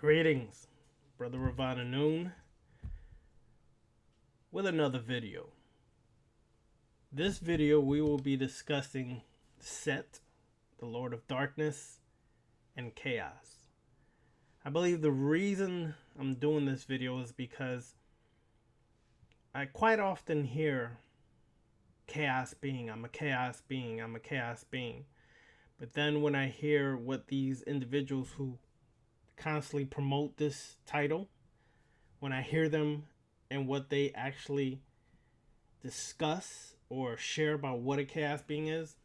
Greetings, Brother Ravana Noon, with another video. This video we will be discussing Set, the Lord of Darkness, and Chaos. I believe the reason I'm doing this video is because I quite often hear chaos being, I'm a chaos being, I'm a chaos being. But then when I hear what these individuals who constantly promote this title, when I hear them and what they actually discuss or share about what a chaos being is,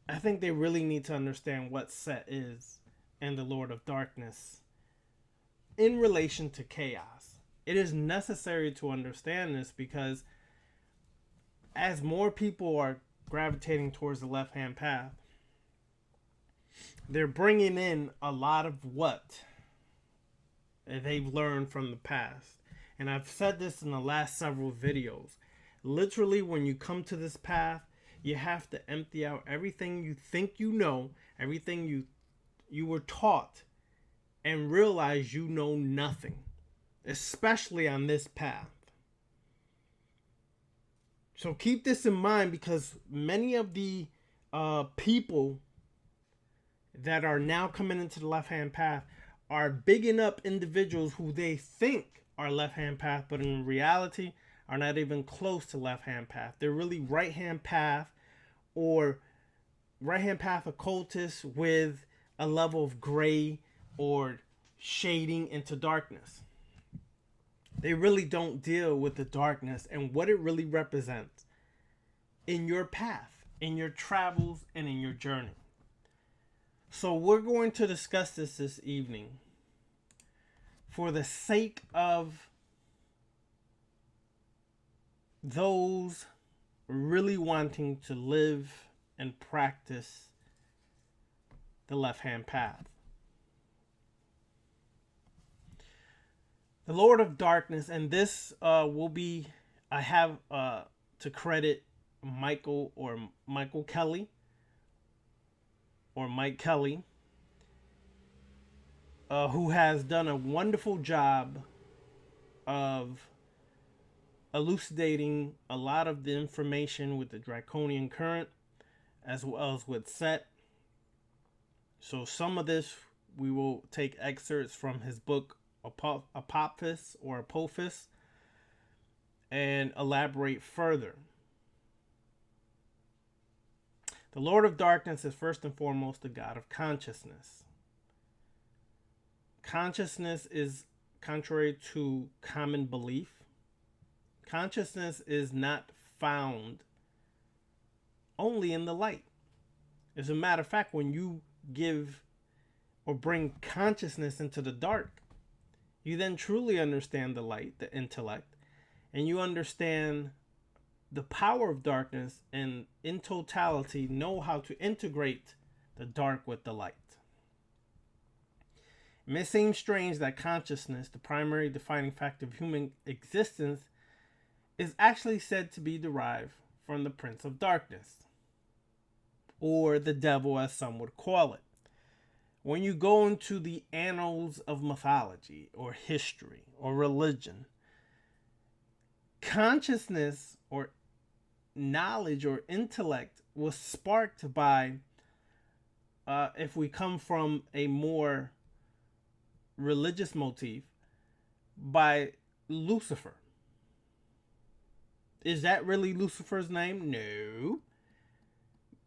I think they really need to understand what Set is and the Lord of Darkness in relation to chaos. It is necessary to understand this because as more people are gravitating towards the left-hand path, they're bringing in a lot of what they've learned from the past. And I've said this in the last several videos. Literally, when you come to this path, you have to empty out everything you think you know, everything you were taught, and realize you know nothing, especially on this path. So keep this in mind, because many of the people that are now coming into the left-hand path are bigging up individuals who they think are left-hand path, but in reality are not even close to left-hand path. They're really right-hand path, or right-hand path occultists with a level of gray or shading into darkness. They really don't deal with the darkness and what it really represents in your path, in your travels, and in your journey. So we're going to discuss this evening for the sake of those really wanting to live and practice the left-hand path. The Lord of Darkness, and this will be, I have to credit Michael Kelly, or Mike Kelly, who has done a wonderful job of elucidating a lot of the information with the Draconian current, as well as with Set. So some of this we will take excerpts from his book Apophis or Apophis and elaborate further. The Lord of Darkness is first and foremost the God of consciousness. Consciousness is contrary to common belief. Consciousness is not found only in the light. As a matter of fact, when you give or bring consciousness into the dark, you then truly understand the light, the intellect, and you understand the power of darkness, and in totality know how to integrate the dark with the light. It may seem strange that consciousness, the primary defining factor of human existence, is actually said to be derived from the Prince of Darkness, or the devil as some would call it. When you go into the annals of mythology or history or religion, consciousness or knowledge or intellect was sparked by, if we come from a more religious motif, by Lucifer. Is that really Lucifer's name? No.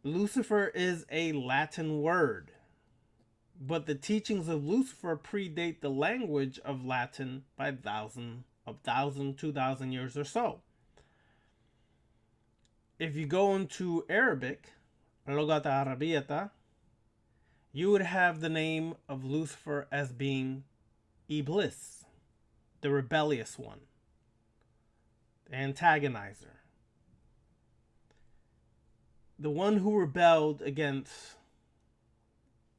Lucifer is a Latin word, but the teachings of Lucifer predate the language of Latin by 2,000 years or so. If you go into Arabic, Lughat Arabiyyata, you would have the name of Lucifer as being Iblis, the rebellious one, the antagonizer, the one who rebelled against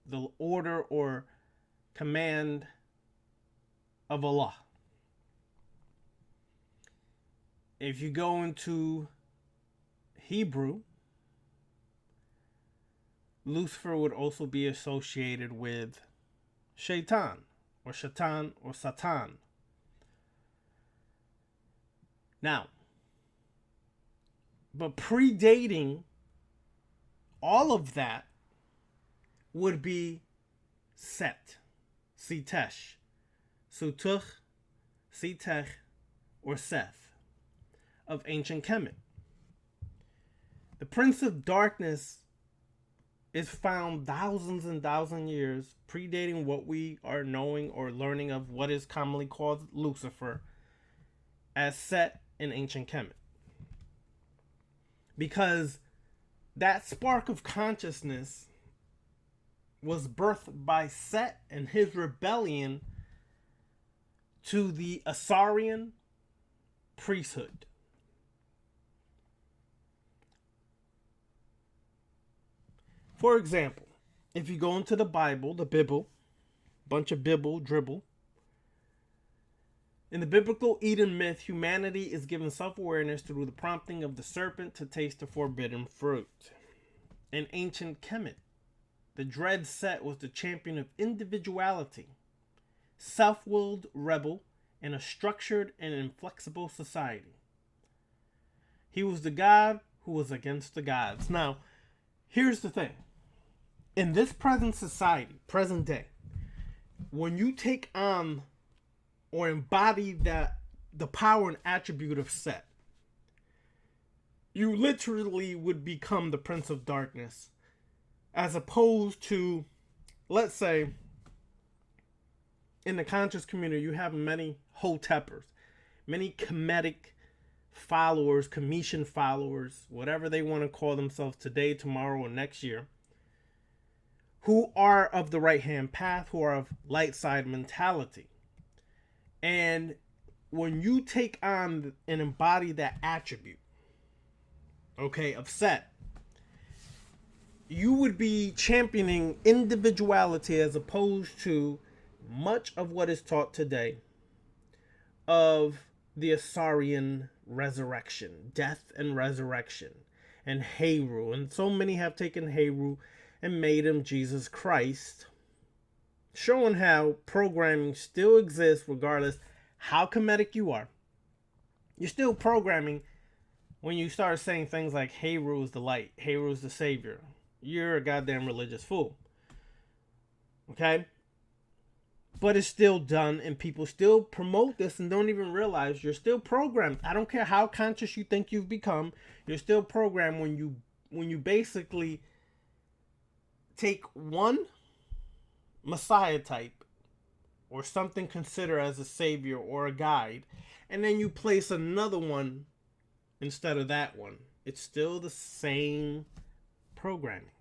the order or command of Allah. If you go into Hebrew, Lucifer would also be associated with Shaitan or Shaitan or Satan. Now, but predating all of that would be Set, Sitesh, Sutuch, Sitech, or Seth of ancient Kemet. The Prince of Darkness is found thousands and thousands of years predating what we are knowing or learning of what is commonly called Lucifer as Set in ancient Kemet. Because that spark of consciousness was birthed by Set and his rebellion to the Asarian priesthood. For example, if you go into the Bible, the Bible, bunch of Bible, dribble. In the biblical Eden myth, humanity is given self-awareness through the prompting of the serpent to taste the forbidden fruit. In ancient Kemet, the dread Set was the champion of individuality, self-willed rebel in a structured and inflexible society. He was the god who was against the gods. Now, here's the thing. In this present society, present day, when you take on or embody the power and attribute of Set, you literally would become the Prince of Darkness, as opposed to, let's say, in the conscious community, you have many Hotepers, many Kemetic followers, Cometian followers, whatever they want to call themselves today, tomorrow, or next year, who are of the right-hand path, who are of light side mentality. And when you take on and embody that attribute, okay, of Set, you would be championing individuality as opposed to much of what is taught today of the Asarian resurrection, death and resurrection, and Heru. And so many have taken Heru and made him Jesus Christ, showing how programming still exists regardless how Kemetic you are. You're still programming when you start saying things like Heru is the light, Heru is the savior. You're a goddamn religious fool. Okay? But it's still done, and people still promote this and don't even realize you're still programmed. I don't care how conscious you think you've become, you're still programmed when you basically take one Messiah type or something considered as a savior or a guide, and then you place another one instead of that one. It's still the same programming.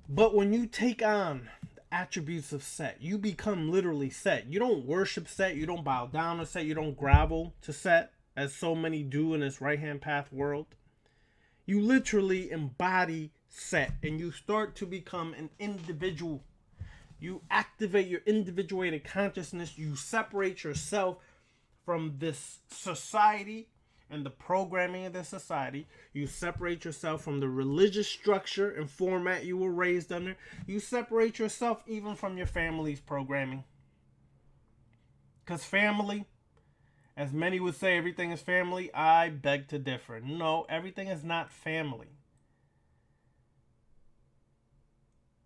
But when you take on the attributes of Set, you become literally Set. You don't worship Set, you don't bow down to Set, you don't grovel to Set, as so many do in this right-hand path world. You literally embody Set, and you start to become an individual. You activate your individuated consciousness. You separate yourself from this society and the programming of this society. You separate yourself from the religious structure and format you were raised under. You separate yourself even from your family's programming. Because family, as many would say everything is family, I beg to differ. No, everything is not family.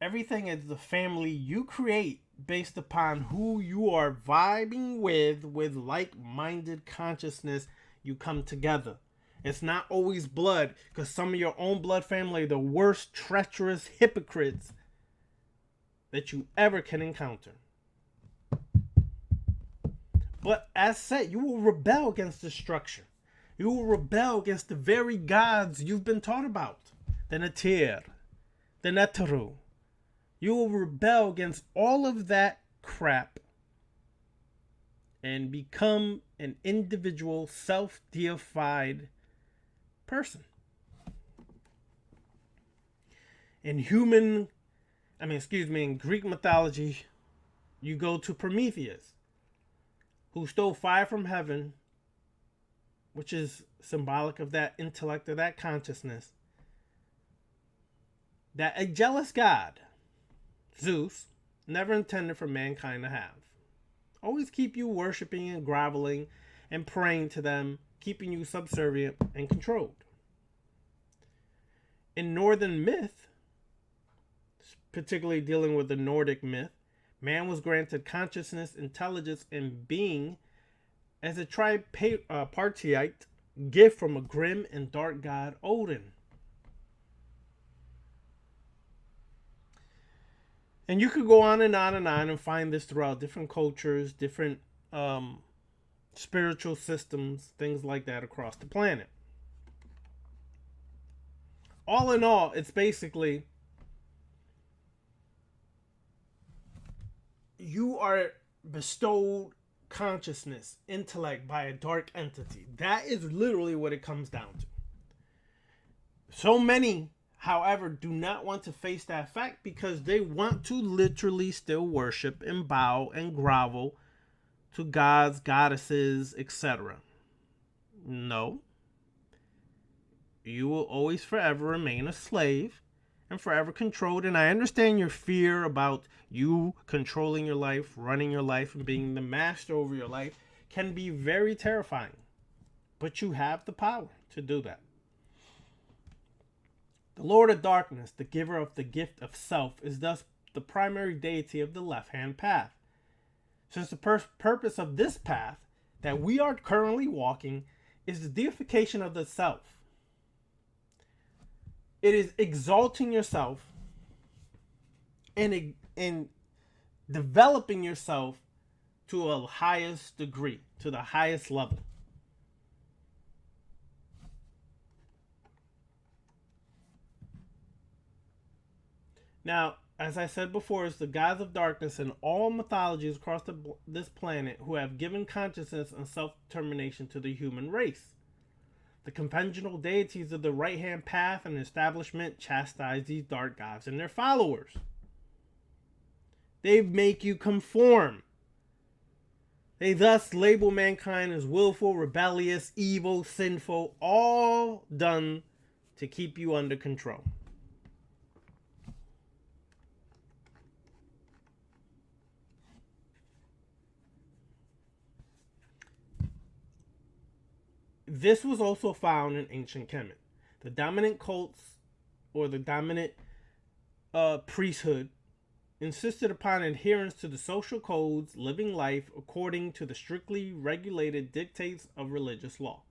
Everything is the family you create based upon who you are vibing with like-minded consciousness. You come together. It's not always blood, because some of your own blood family are the worst treacherous hypocrites that you ever can encounter. But as said, you will rebel against the structure. You will rebel against the very gods you've been taught about. The Netir, the Neteru. You will rebel against all of that crap and become an individual, self-deified person. In Greek mythology, you go to Prometheus, who stole fire from heaven, which is symbolic of that intellect, of that consciousness, that a jealous god, Zeus, never intended for mankind to have. Always keep you worshiping and groveling and praying to them, keeping you subservient and controlled. In Northern myth, particularly dealing with the Nordic myth, man was granted consciousness, intelligence, and being as a tripartite gift from a grim and dark god, Odin. And you could go on and on and on and find this throughout different cultures, different spiritual systems, things like that across the planet. All in all, it's basically you are bestowed consciousness, intellect by a dark entity. That is literally what it comes down to. So many, however, do not want to face that fact because they want to literally still worship and bow and grovel to gods, goddesses, etc. No. You will always forever remain a slave and forever controlled. And I understand your fear about you controlling your life, running your life, and being the master over your life can be very terrifying. But you have the power to do that. The Lord of Darkness, the giver of the gift of self, is thus the primary deity of the left-hand path. Since the purpose of this path that we are currently walking is the deification of the self. It is exalting yourself and developing yourself to a highest degree, to the highest level. Now, as I said before, it's the gods of darkness in all mythologies across this planet who have given consciousness and self-determination to the human race. The conventional deities of the right-hand path and establishment chastise these dark gods and their followers. They make you conform. They thus label mankind as willful, rebellious, evil, sinful, all done to keep you under control. This was also found in ancient Kemet. The dominant cults, or the dominant priesthood, insisted upon adherence to the social codes, living life according to the strictly regulated dictates of religious law.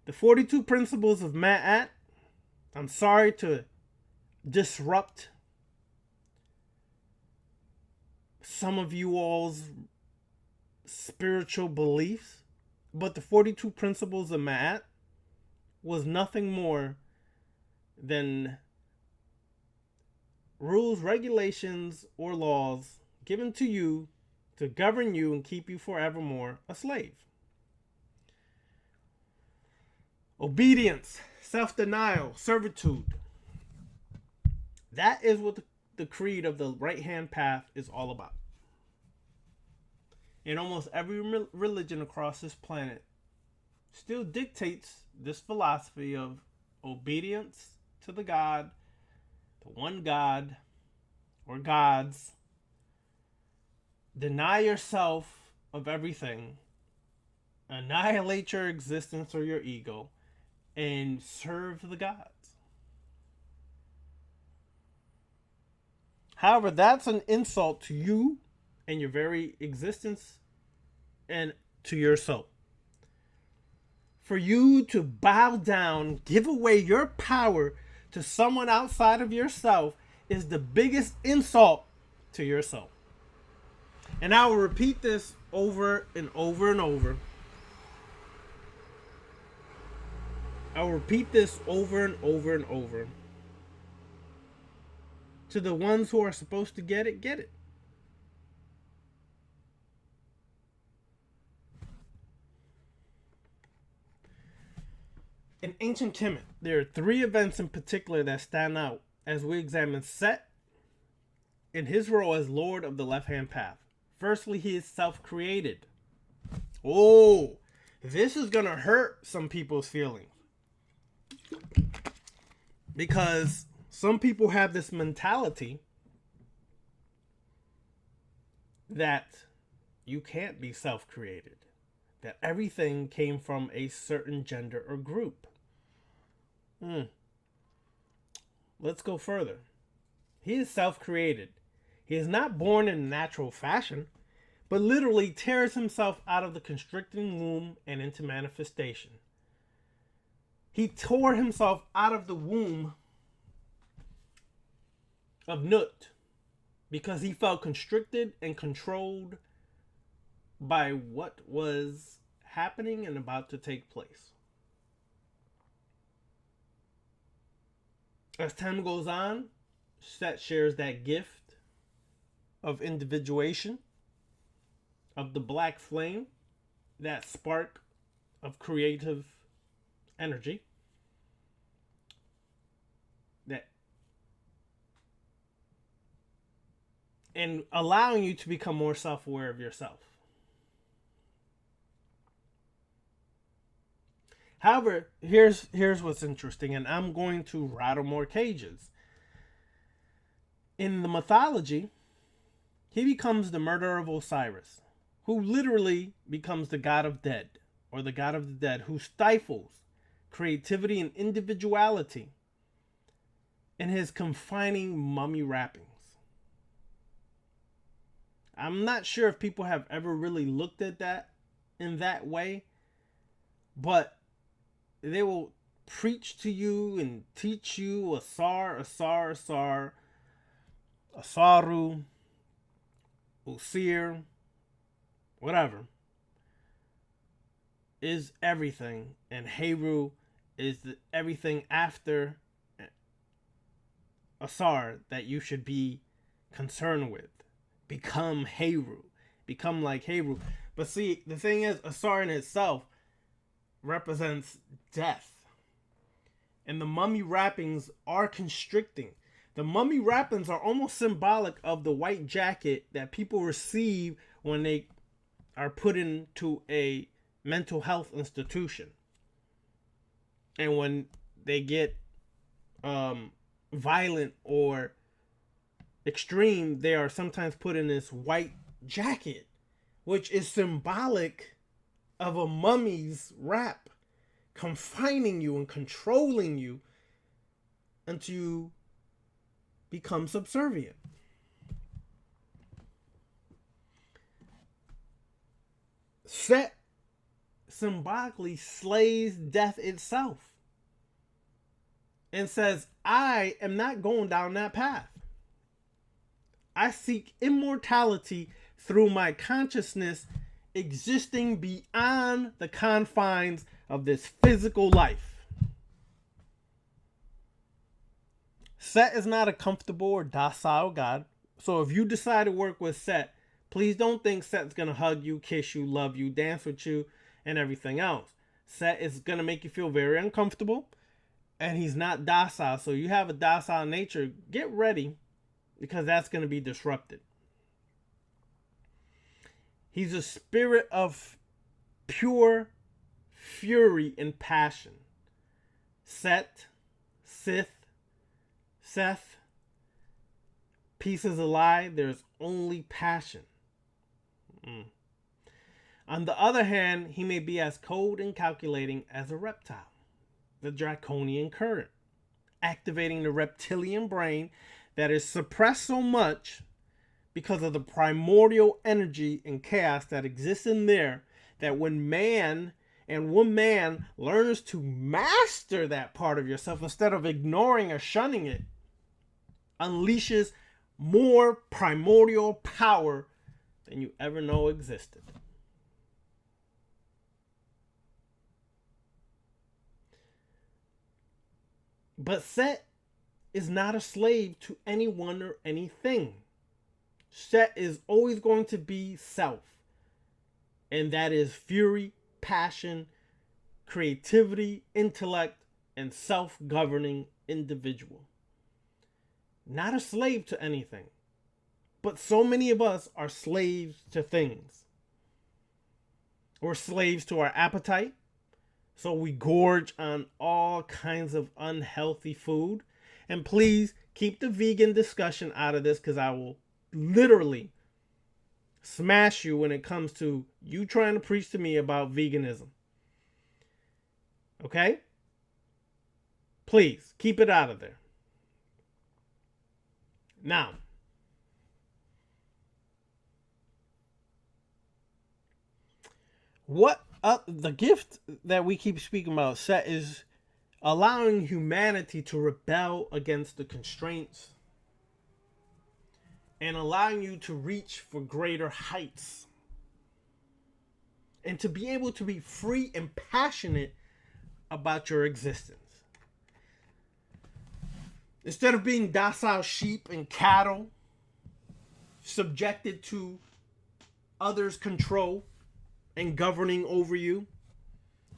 The 42 principles of Ma'at, I'm sorry to disrupt some of you all's spiritual beliefs, but the 42 principles of Ma'at was nothing more than rules, regulations, or laws given to you to govern you and keep you forevermore a slave. Obedience, self-denial, servitude. That is what the creed of the right-hand path is all about. And almost every religion across this planet still dictates this philosophy of obedience to the God, the one God, or gods. Deny yourself of everything, annihilate your existence or your ego, and serve the gods. However, that's an insult to you and your very existence and to your soul. For you to bow down, give away your power to someone outside of yourself is the biggest insult to your soul. And I will repeat this over and over and over. I will repeat this over and over and over. To the ones who are supposed to get it, get it. In ancient Kemet, there are 3 events in particular that stand out as we examine Set in his role as Lord of the left-hand path. Firstly, he is self-created. Oh, this is gonna hurt some people's feelings. Because Some people have this mentality that you can't be self-created, that everything came from a certain gender or group. Let's go further. He is self-created. He is not born in natural fashion, but literally tears himself out of the constricting womb and into manifestation. He tore himself out of the womb of Nut because he felt constricted and controlled by what was happening and about to take place. As time goes on, Set shares that gift of individuation, of the black flame, that spark of creative energy, that and allowing you to become more self-aware of yourself. However, here's what's interesting, and I'm going to rattle more cages. In the mythology, he becomes the murderer of Osiris, who literally becomes the god of dead, or the god of the dead, who stifles creativity and individuality in his confining mummy wrappings. I'm not sure if people have ever really looked at that in that way, but they will preach to you and teach you Asaru, Osir, whatever, is everything, and Heru is everything after Asar that you should be concerned with. Become Heru. Become like Heru. But see, the thing is, Asar in itself represents death. And the mummy wrappings are constricting. The mummy wrappings are almost symbolic of the white jacket that people receive when they are put into a mental health institution. And when they get violent or extreme, they are sometimes put in this white jacket, which is symbolic of a mummy's wrap, confining you and controlling you until you become subservient. Set symbolically slays death itself and says, I am not going down that path. I seek immortality through my consciousness existing beyond the confines of this physical life. Set is not a comfortable or docile God. So if you decide to work with Set, please don't think Set's going to hug you, kiss you, love you, dance with you, and everything else. Set is going to make you feel very uncomfortable, and he's not docile. So you have a docile nature, get ready, because that's going to be disrupted. He's a spirit of pure fury and passion. Set, Sith, Seth, peace is a lie. There's only passion. On the other hand, he may be as cold and calculating as a reptile. The draconian current, activating the reptilian brain that is suppressed so much because of the primordial energy and chaos that exists in there, that when man and woman learns to master that part of yourself instead of ignoring or shunning it, unleashes more primordial power than you ever know existed. But Set is not a slave to anyone or anything. Set is always going to be self. And that is fury, passion, creativity, intellect, and self-governing individual. Not a slave to anything. But so many of us are slaves to things. We're slaves to our appetite. So we gorge on all kinds of unhealthy food. And please keep the vegan discussion out of this, because I will literally smash you when it comes to you trying to preach to me about veganism. Okay? Please keep it out of there. Now, what the gift that we keep speaking about, Set, is allowing humanity to rebel against the constraints and allowing you to reach for greater heights and to be able to be free and passionate about your existence. Instead of being docile sheep and cattle, subjected to others' control and governing over you,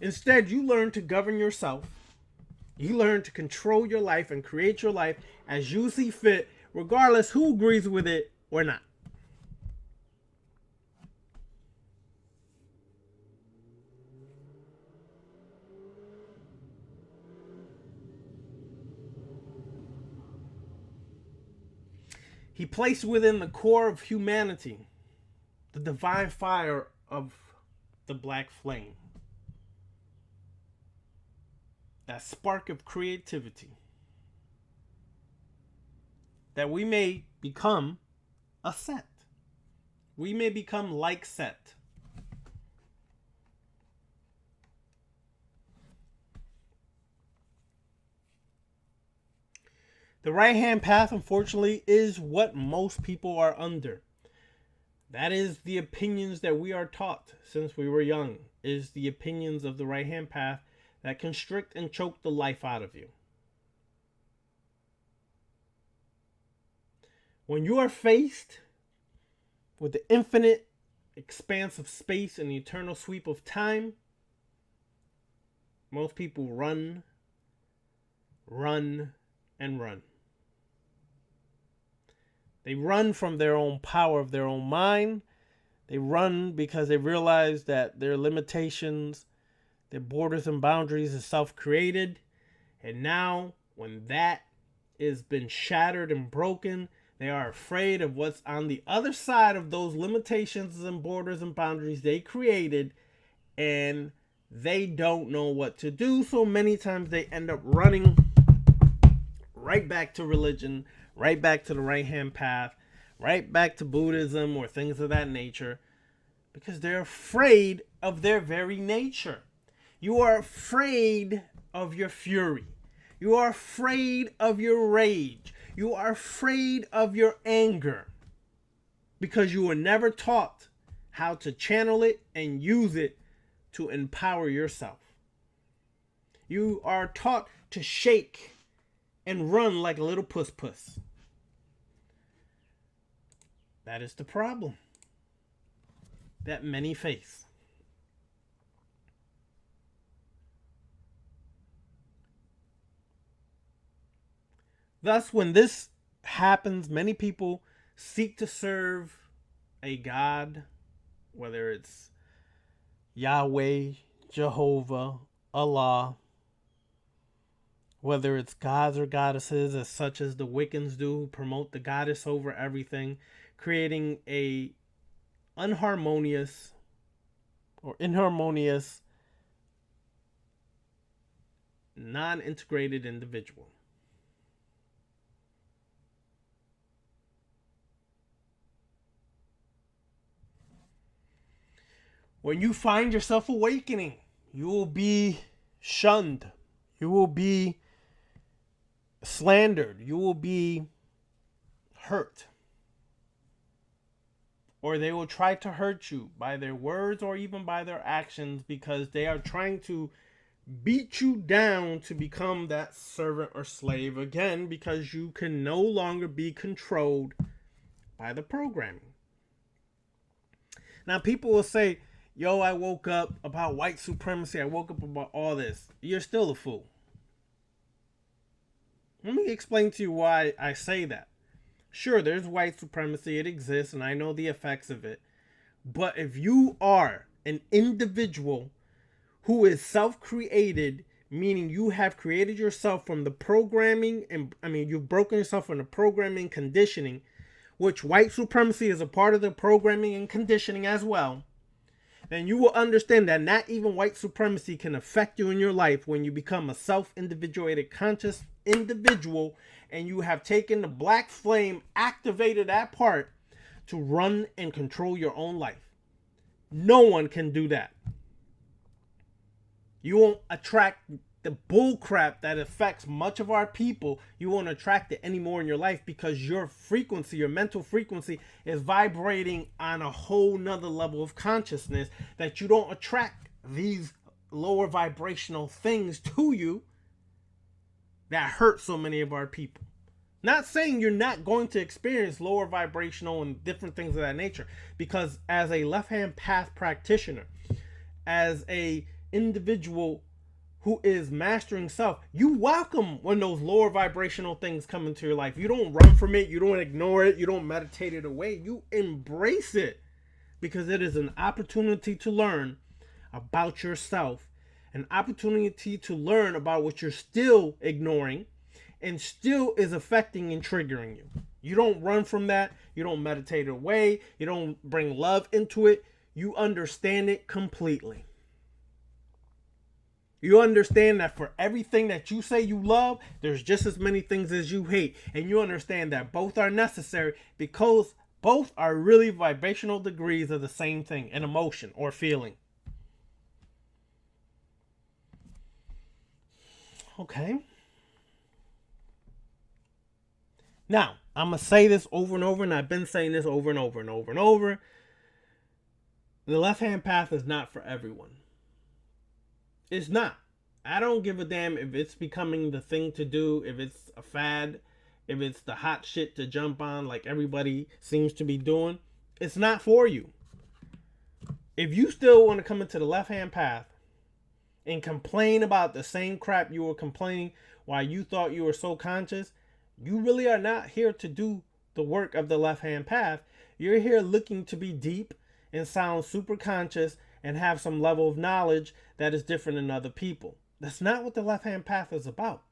instead you learn to govern yourself. You learn to control your life and create your life as you see fit, regardless who agrees with it or not. He placed within the core of humanity the divine fire of the black flame. That spark of creativity. That we may become a Set. We may become like Set. The right-hand path, unfortunately, is what most people are under. That is the opinions that we are taught since we were young, is the opinions of the right-hand path that constrict and choke the life out of you. When you are faced with the infinite expanse of space and the eternal sweep of time, most people run, and run. They run from their own power of their own mind. They run because they realize that their limitations, their borders and boundaries are self-created. And now, when that has been shattered and broken, they are afraid of what's on the other side of those limitations and borders and boundaries they created. And they don't know what to do. So many times they end up running right back to religion, right back to the right-hand path, right back to Buddhism or things of that nature, because they're afraid of their very nature. You are afraid of your fury. You are afraid of your rage. You are afraid of your anger, because you were never taught how to channel it and use it to empower yourself. You are taught to shake and run like a little puss. That is the problem that many face. Thus, when this happens, many people seek to serve a God, whether it's Yahweh, Jehovah, Allah, whether it's gods or goddesses, as such as the Wiccans do, who promote the goddess over everything, creating a unharmonious or inharmonious, non-integrated individual. When you find yourself awakening, you will be shunned. You will be slandered. You will be hurt. Or they will try to hurt you by their words or even by their actions, because they are trying to beat you down to become that servant or slave again, because you can no longer be controlled by the programming. Now, people will say, yo, I woke up about white supremacy. I woke up about all this. You're still a fool. Let me explain to you why I say that. Sure, there's white supremacy. It exists, and I know the effects of it. But if you are an individual who is self-created, meaning you have created yourself from the programming, and you've broken yourself from the programming conditioning, which white supremacy is a part of the programming and conditioning as well, then you will understand that not even white supremacy can affect you in your life when you become a self-individuated conscious individual and you have taken the black flame, activated that part to run and control your own life. No one can do that. You won't attract the bull crap that affects much of our people. You won't attract it anymore in your life because your frequency, your mental frequency, is vibrating on a whole nother level of consciousness that you don't attract these lower vibrational things to you that hurt so many of our people. Not saying you're not going to experience lower vibrational and different things of that nature, because as a left-hand path practitioner, as a individual who is mastering self, you welcome when those lower vibrational things come into your life. You don't run from it. You don't ignore it. You don't meditate it away. You embrace it because it is an opportunity to learn about yourself, an opportunity to learn about what you're still ignoring and still is affecting and triggering you. You don't run from that. You don't meditate it away. You don't bring love into it. You understand it completely. You understand that for everything that you say you love, there's just as many things as you hate. And you understand that both are necessary because both are really vibrational degrees of the same thing, an emotion or feeling. Okay. Now, I'm going to say this over and over, and I've been saying this over and over and over and over. The left-hand path is not for everyone. It's not. I don't give a damn if it's becoming the thing to do, if it's a fad, if it's the hot shit to jump on like everybody seems to be doing. It's not for you. If you still want to come into the left-hand path and complain about the same crap you were complaining while you thought you were so conscious, you really are not here to do the work of the left-hand path. You're here looking to be deep and sound super conscious and have some level of knowledge that is different than other people. That's not what the left-hand path is about.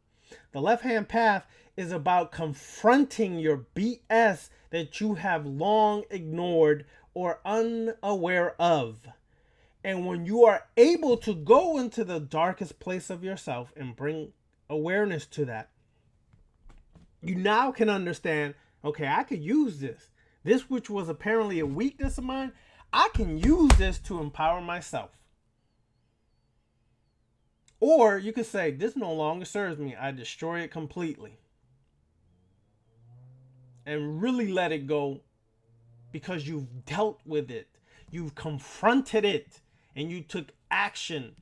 The left-hand path is about confronting your BS that you have long ignored or unaware of. And when you are able to go into the darkest place of yourself and bring awareness to that, you now can understand, okay, I could use this. This which was apparently a weakness of mine, I can use this to empower myself. Or you could say, this no longer serves me. I destroy it completely. And really let it go because you've dealt with it. You've confronted it. And you took action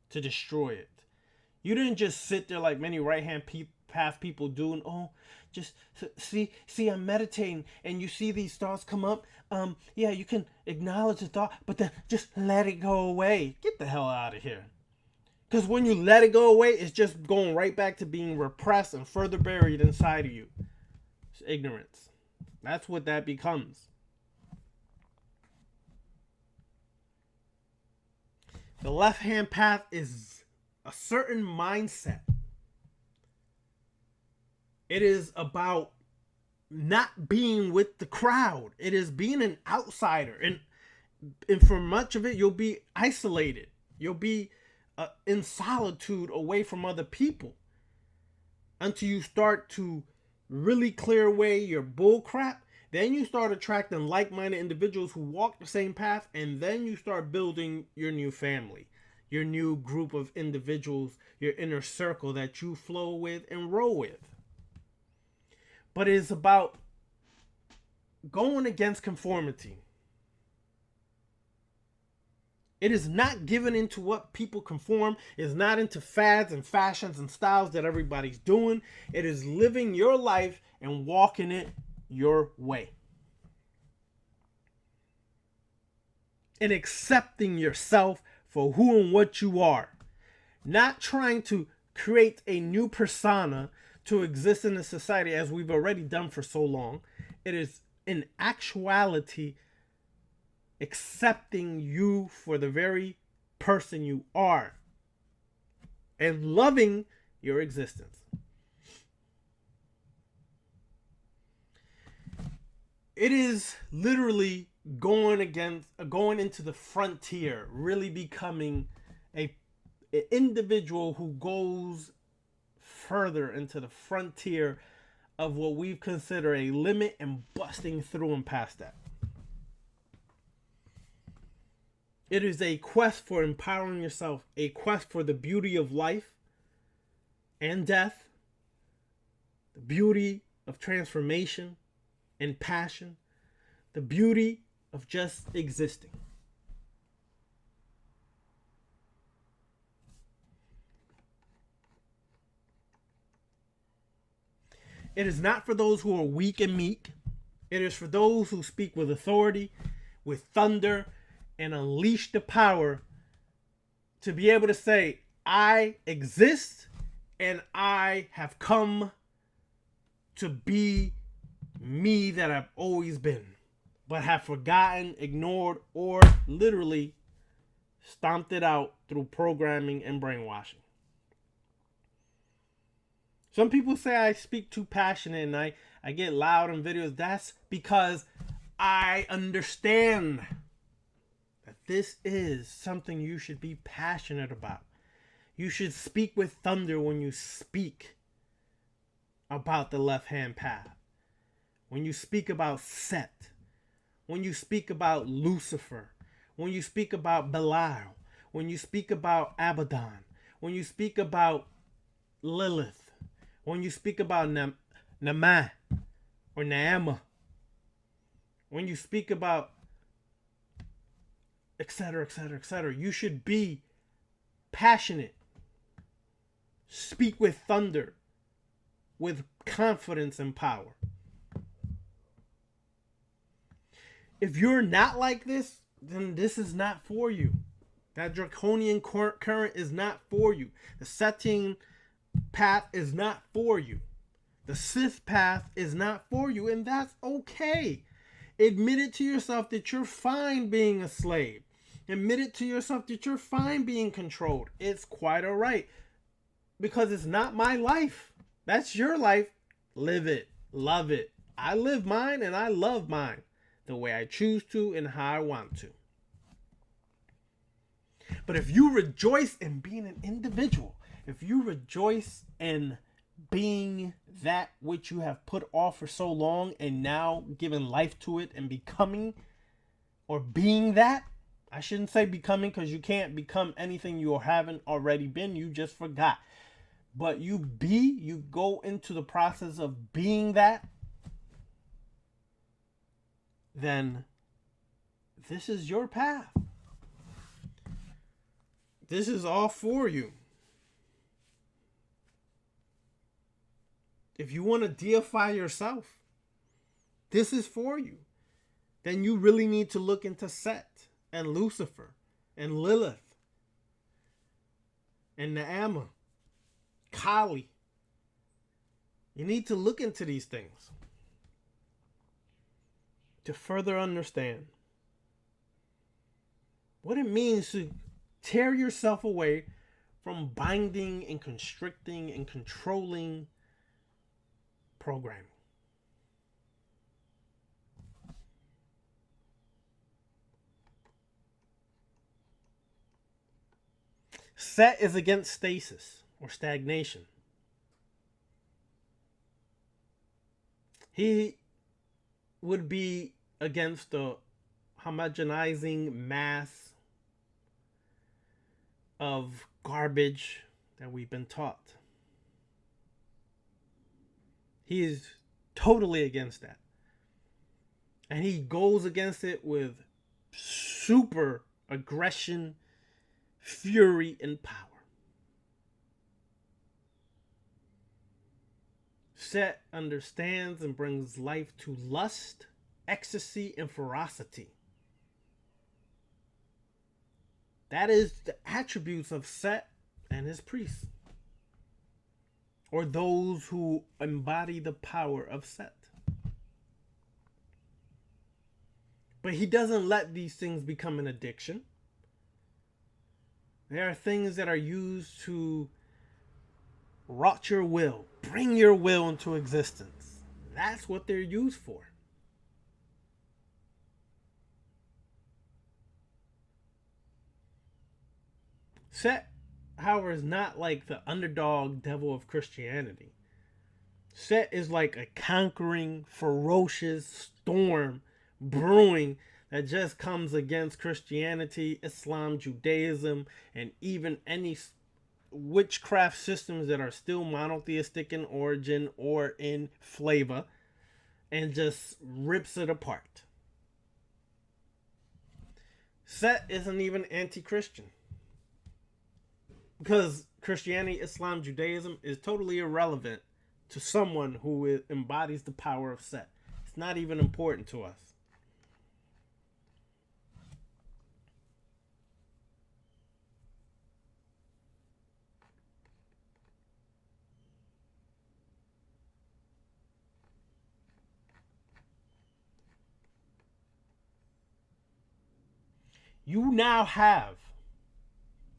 to destroy it. You didn't just sit there like many right-hand path people do and, oh, just see, I'm meditating and you see these thoughts come up. Yeah, you can acknowledge the thought, but then just let it go away. Get the hell out of here. Because when you let it go away, it's just going right back to being repressed and further buried inside of you. It's ignorance. That's what that becomes. The left-hand path is a certain mindset. It is about not being with the crowd. It is being an outsider. And for much of it, you'll be isolated. You'll be in solitude away from other people until you start to really clear away your bull crap. Then you start attracting like-minded individuals who walk the same path, and then you start building your new family, your new group of individuals, your inner circle that you flow with and roll with. But it's about going against conformity. It is not given into what people conform. It is not into fads and fashions and styles that everybody's doing. It is living your life and walking it your way. And accepting yourself for who and what you are. Not trying to create a new persona to exist in the society as we've already done for so long. It is in actuality accepting you for the very person you are. and loving your existence. It is literally going into the frontier, really becoming an individual who goes further into the frontier of what we've considered a limit and busting through and past that. It is a quest for empowering yourself, a quest for the beauty of life and death, the beauty of transformation and passion, the beauty of just existing. It is not for those who are weak and meek. It is for those who speak with authority, with thunder, and unleash the power to be able to say, I exist and I have come to be me that I've always been, but have forgotten, ignored, or literally stomped it out through programming and brainwashing. Some people say I speak too passionate and I get loud in videos. That's because I understand that this is something you should be passionate about. You should speak with thunder when you speak about the left-hand path. When you speak about Set. When you speak about Lucifer. When you speak about Belial. When you speak about Abaddon. When you speak about Lilith. When you speak about Nama or Naama. When you speak about etc., etc., etc., you should be passionate. Speak with thunder, with confidence and power. If you're not like this, then this is not for you. That draconian current is not for you. The Setting path is not for you. The Sith path is not for you, and that's okay. Admit it to yourself that you're fine being a slave. Admit it to yourself that you're fine being controlled. It's quite all right. Because it's not my life. That's your life. Live it. Love it. I live mine and I love mine the way I choose to and how I want to. But if you rejoice in being an individual, if you rejoice in being that which you have put off for so long and now given life to it and becoming or being that, I shouldn't say becoming because you can't become anything you haven't already been. You just forgot. But you go into the process of being that, then this is your path. This is all for you. If you want to deify yourself, this is for you. Then you really need to look into Set and Lucifer and Lilith and Naama, Kali. You need to look into these things to further understand what it means to tear yourself away from binding and constricting and controlling programming. Set is against stasis or stagnation. He would be against the homogenizing mass of garbage that we've been taught. He is totally against that. And he goes against it with super aggression, fury, and power. Set understands and brings life to lust, ecstasy, and ferocity. That is the attributes of Set and his priests, or those who embody the power of Set. But he doesn't let these things become an addiction. There are things that are used to wrought your will, bring your will into existence. That's what they're used for. Set, however, is not like the underdog devil of Christianity. Set is like a conquering, ferocious storm brewing that just comes against Christianity, Islam, Judaism, and even any witchcraft systems that are still monotheistic in origin or in flavor, and just rips it apart. Set isn't even anti-Christian, because Christianity, Islam, Judaism is totally irrelevant to someone who embodies the power of Set. It's not even important to us. You now have,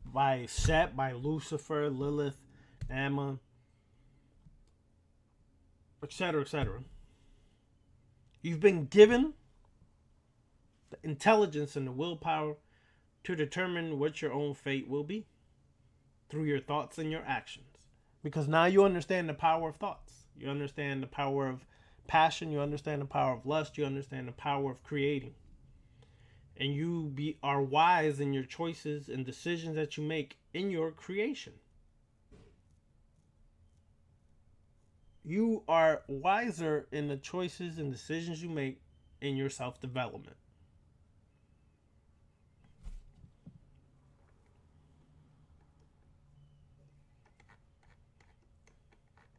by Set, by Lucifer, Lilith, Amma, etc., etc., you've been given the intelligence and the willpower to determine what your own fate will be through your thoughts and your actions. Because now you understand the power of thoughts. You understand the power of passion. You understand the power of lust. You understand the power of creating. And you are wise in your choices and decisions that you make in your creation. You are wiser in the choices and decisions you make in your self-development.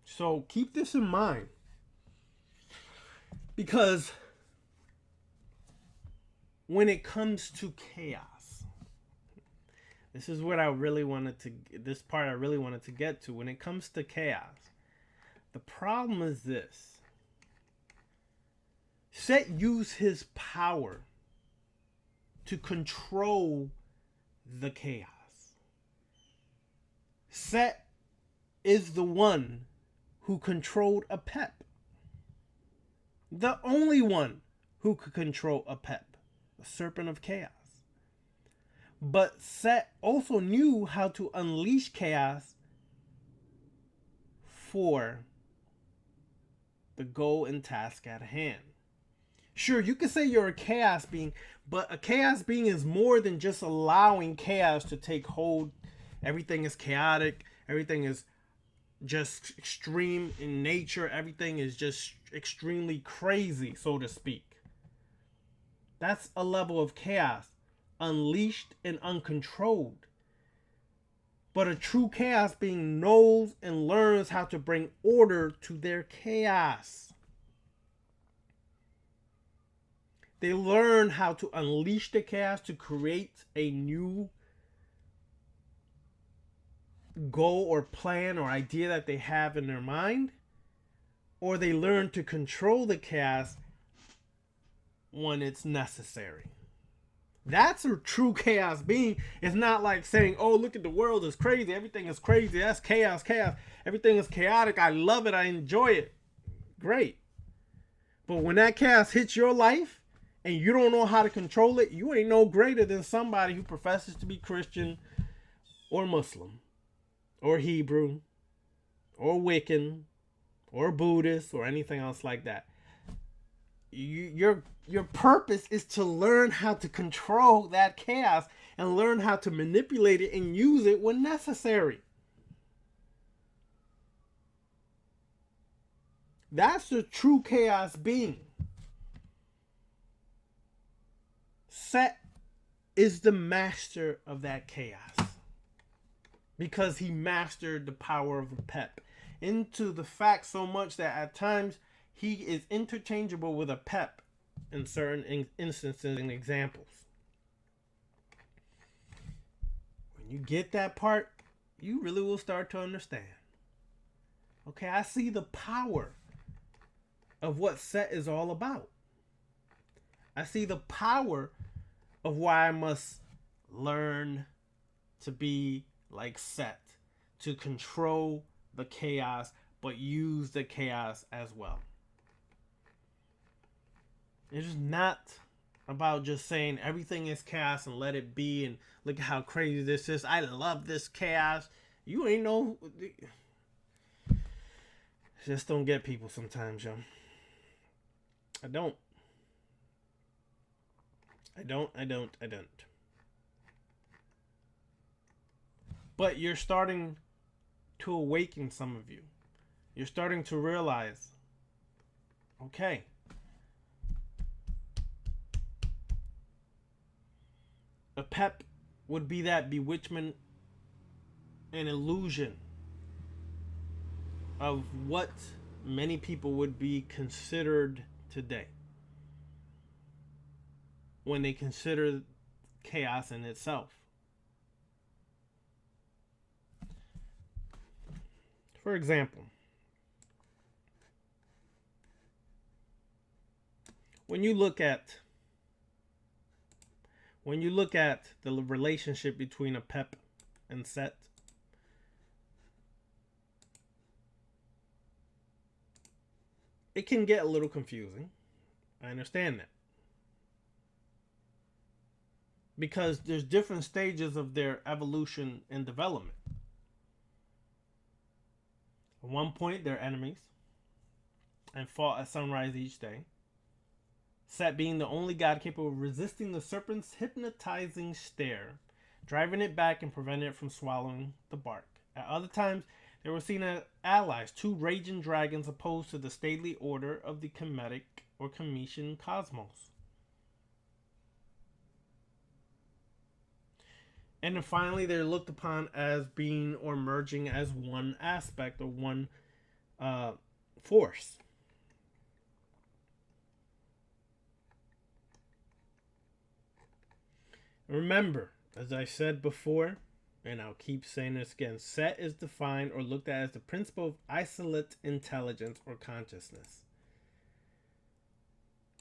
So keep this in mind, because when it comes to chaos, this is what I really wanted to, this part I really wanted to get to. When it comes to chaos, the problem is this. Set used his power to control the chaos. Set is the one who controlled Apep. The only one who could control Apep, the serpent of chaos. But Set also knew how to unleash chaos for the goal and task at hand. Sure, you can say you're a chaos being, but a chaos being is more than just allowing chaos to take hold. Everything is chaotic. Everything is just extreme in nature. Everything is just extremely crazy, so to speak. That's a level of chaos, unleashed and uncontrolled. But a true chaos being knows and learns how to bring order to their chaos. They learn how to unleash the chaos to create a new goal or plan or idea that they have in their mind, or they learn to control the chaos when it's necessary. That's a true chaos being. It's not like saying, oh, look at the world, it's crazy, everything is crazy, that's chaos, everything is chaotic, I love it, I enjoy it. Great. But when that chaos hits your life and you don't know how to control it, you ain't no greater than somebody who professes to be Christian or Muslim or Hebrew or Wiccan or Buddhist or anything else like that. Your purpose is to learn how to control that chaos and learn how to manipulate it and use it when necessary. That's the true chaos being. Set is the master of that chaos because he mastered the power of Apep into the fact so much that at times he is interchangeable with Apep in certain instances and examples. When you get that part, you really will start to understand. Okay, I see the power of what Set is all about. I see the power of why I must learn to be like Set, to control the chaos, but use the chaos as well. It's just not about just saying everything is chaos and let it be and look at how crazy this is. I love this chaos. You ain't know. Just don't get people sometimes, yo. I don't. But you're starting to awaken, some of you. You're starting to realize, okay, Apep would be that bewitchment and illusion of what many people would be considered today when they consider chaos in itself. For example, when you look at the relationship between Apep and Set, it can get a little confusing. I understand that. Because there's different stages of their evolution and development. At one point, they're enemies and fought at sunrise each day. Set being the only god capable of resisting the serpent's hypnotizing stare, driving it back and preventing it from swallowing the bark. At other times, they were seen as allies, two raging dragons opposed to the stately order of the Kemetic or Cometian cosmos. And then finally, they're looked upon as being or merging as one aspect or one force. Remember, as I said before, and I'll keep saying this again, Set is defined or looked at as the principle of isolate intelligence or consciousness.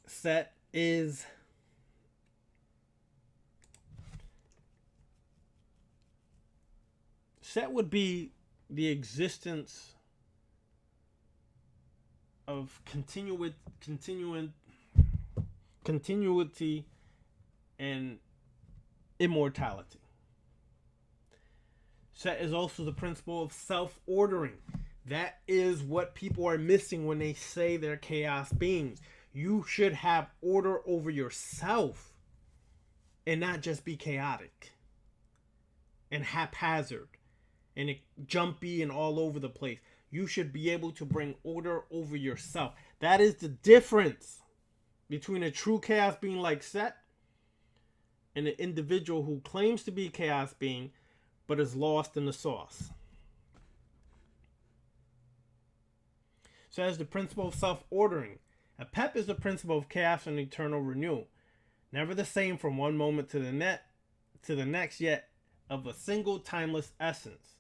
Set would be the existence of continuity and immortality. Set is also the principle of self-ordering. That is what people are missing when they say they're chaos beings. You should have order over yourself and not just be chaotic and haphazard and jumpy and all over the place. You should be able to bring order over yourself. That is the difference between a true chaos being like Set and an individual who claims to be a chaos being but is lost in the sauce. So as the principle of self-ordering, Apep is the principle of chaos and eternal renewal. Never the same from one moment to the next, yet of a single timeless essence.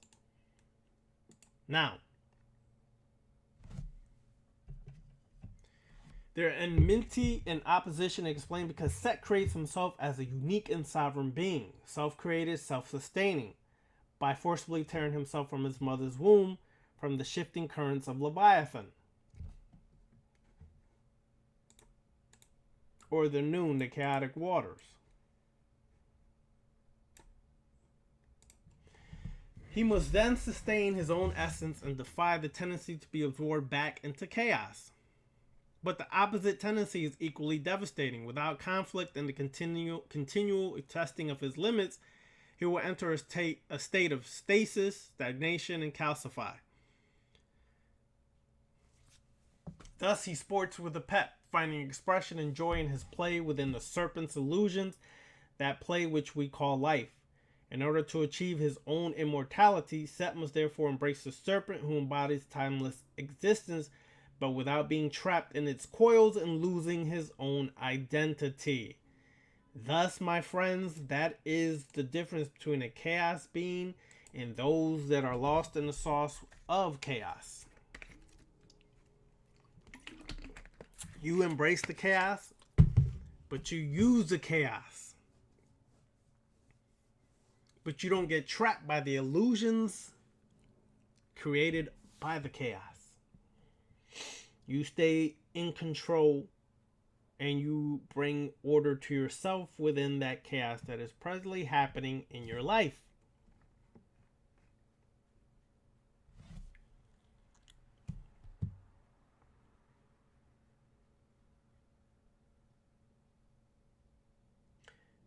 Now, their enmity and opposition explained because Set creates himself as a unique and sovereign being, self-created, self-sustaining, by forcibly tearing himself from his mother's womb from the shifting currents of Leviathan, or the noon, the chaotic waters. He must then sustain his own essence and defy the tendency to be absorbed back into chaos. But the opposite tendency is equally devastating. Without conflict and the continual testing of his limits, he will enter a state of stasis, stagnation, and calcify. Thus he sports with Apep, finding expression and joy in his play within the serpent's illusions, that play which we call life. In order to achieve his own immortality, Set must therefore embrace the serpent who embodies timeless existence, but without being trapped in its coils and losing his own identity. Thus, my friends, that is the difference between a chaos being and those that are lost in the sauce of chaos. You embrace the chaos, but you use the chaos. But you don't get trapped by the illusions created by the chaos. You stay in control and you bring order to yourself within that chaos that is presently happening in your life.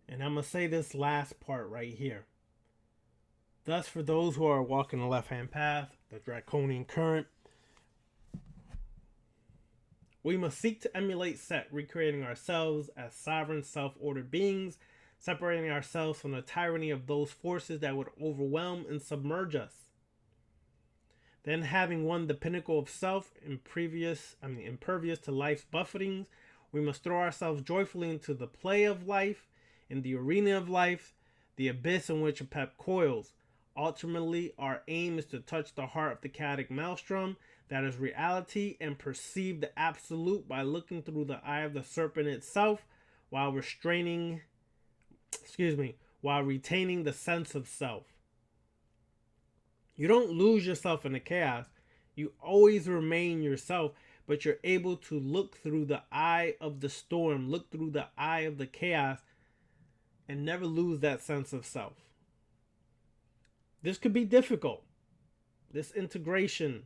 And I'm going to say this last part right here. Thus, for those who are walking the left-hand path, the draconian current, we must seek to emulate Set, recreating ourselves as sovereign, self-ordered beings, separating ourselves from the tyranny of those forces that would overwhelm and submerge us. Then, having won the pinnacle of self, impervious to life's buffetings, we must throw ourselves joyfully into the play of life, in the arena of life, the abyss in which Apep coils. Ultimately, our aim is to touch the heart of the chaotic maelstrom that is reality and perceive the absolute by looking through the eye of the serpent itself while retaining the sense of self. You don't lose yourself in the chaos. You always remain yourself, but you're able to look through the eye of the storm, look through the eye of the chaos, and never lose that sense of self. This could be difficult. This integration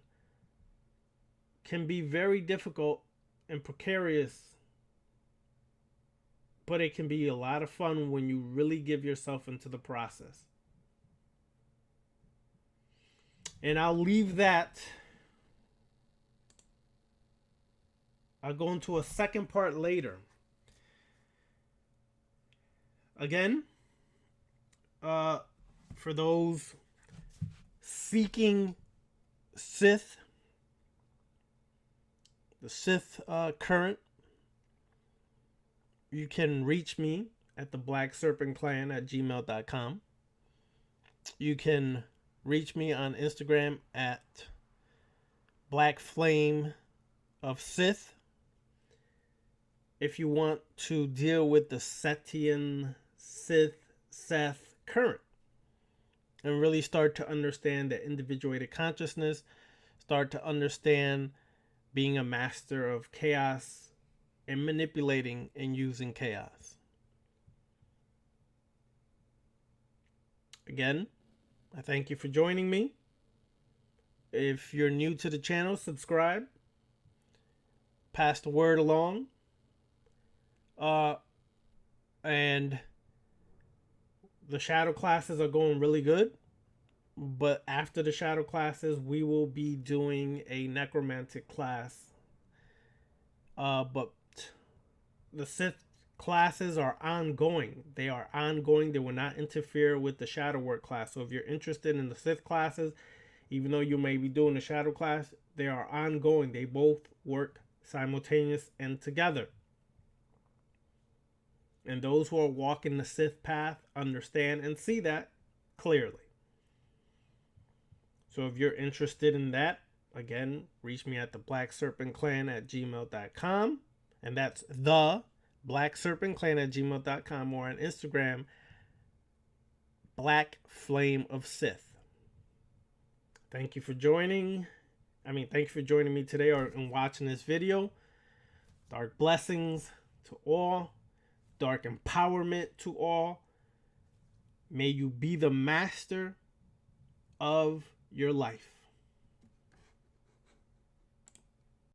can be very difficult and precarious, but it can be a lot of fun when you really give yourself into the process. And I'll leave that. I'll go into a second part later. Again, for those seeking Sith, the Sith current, you can reach me at the Black Serpent Clan at gmail.com. You can reach me on Instagram at Black Flame of Sith. If you want to deal with the Setian Seth current and really start to understand the individuated consciousness, start to understand being a master of chaos and manipulating and using chaos. Again, I thank you for joining me. If you're new to the channel, subscribe. Pass the word along. And the shadow classes are going really good. But after the shadow classes, we will be doing a necromantic class. But the Sith classes are ongoing. They are ongoing. They will not interfere with the shadow work class. So if you're interested in the Sith classes, even though you may be doing the shadow class, they are ongoing. They both work simultaneous and together. And those who are walking the Sith path understand and see that clearly. So if you're interested in that, again, reach me at the Black Serpent Clan at gmail.com. And that's the Black Serpent Clan at gmail.com, or on Instagram, Black Flame of Sith. Thank you for joining. Thank you for joining me today and watching this video. Dark blessings to all. Dark empowerment to all. May you be the master of your life.